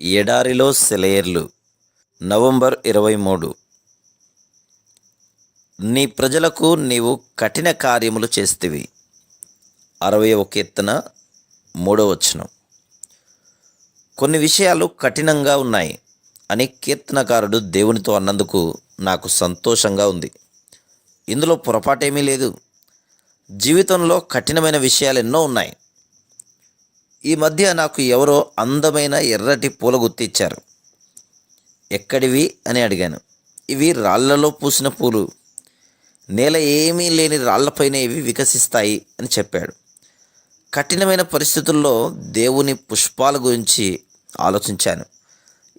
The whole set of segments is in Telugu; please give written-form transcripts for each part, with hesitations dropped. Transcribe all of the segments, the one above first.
ఎడారిలో సెలయేర్లు. నవంబర్ 23. నీ ప్రజలకు నీవు కఠిన కార్యములు చేస్తివి. 60వ కీర్తన 3వ వచనం. కొన్ని విషయాలు కఠినంగా ఉన్నాయి అని కీర్తనకారుడు దేవునితో అన్నందుకు నాకు సంతోషంగా ఉంది. ఇందులో పొరపాటేమీ లేదు. జీవితంలో కఠినమైన విషయాలు ఎన్నో ఉన్నాయి. ఈ మధ్య నాకు ఎవరో అందమైన ఎర్రటి పూల గుత్తి ఇచ్చారు. ఎక్కడివి అని అడిగాను. ఇవి రాళ్లలో పూసిన పూలు, నేల ఏమీ లేని రాళ్లపైన ఇవి వికసిస్తాయి అని చెప్పాడు. కఠినమైన పరిస్థితుల్లో దేవుని పుష్పాల గురించి ఆలోచించాను.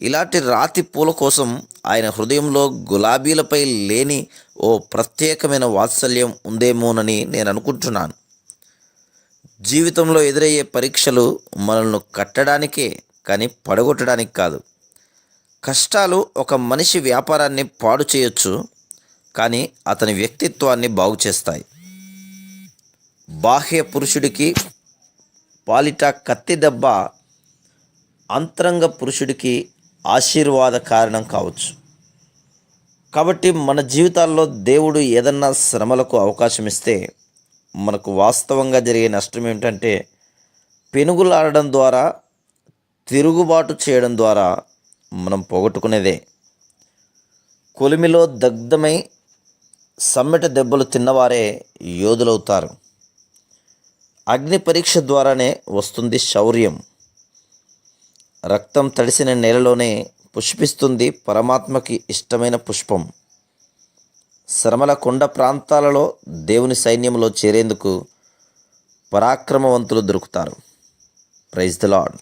ఇలాంటి రాతి పూల కోసం ఆయన హృదయంలో గులాబీలపై లేని ఓ ప్రత్యేకమైన వాత్సల్యం ఉందేమోనని నేను అనుకుంటున్నాను. జీవితంలో ఎదురయ్యే పరీక్షలు మనల్ని కట్టడానికే కానీ పడగొట్టడానికి కాదు. కష్టాలు ఒక మనిషి వ్యాపారాన్ని పాడు చేయొచ్చు, కానీ అతని వ్యక్తిత్వాన్ని బాగు చేస్తాయి. బాహ్య పురుషుడికి పాలిట కత్తి దెబ్బ అంతరంగ పురుషుడికి ఆశీర్వాద కారణం కావచ్చు. కాబట్టి మన జీవితాల్లో దేవుడు ఏదన్నా శ్రమలకు అవకాశం ఇస్తే మనకు వాస్తవంగా జరిగే నష్టం ఏమిటంటే, పెనుగులాడడం ద్వారా, తిరుగుబాటు చేయడం ద్వారా మనం పోగొట్టుకునేదే. కొలిమిలో దగ్ధమై సమ్మెట దెబ్బలు తిన్నవారే యోధులవుతారు. అగ్ని పరీక్ష ద్వారానే వస్తుంది శౌర్యం. రక్తం తడిసిన నేలలోనే పుష్పిస్తుంది పరమాత్మకి ఇష్టమైన పుష్పం. శ్రమల కొండ ప్రాంతాలలో దేవుని సైన్యంలో చేరేందుకు పరాక్రమవంతులు దొరుకుతారు. Praise the lord.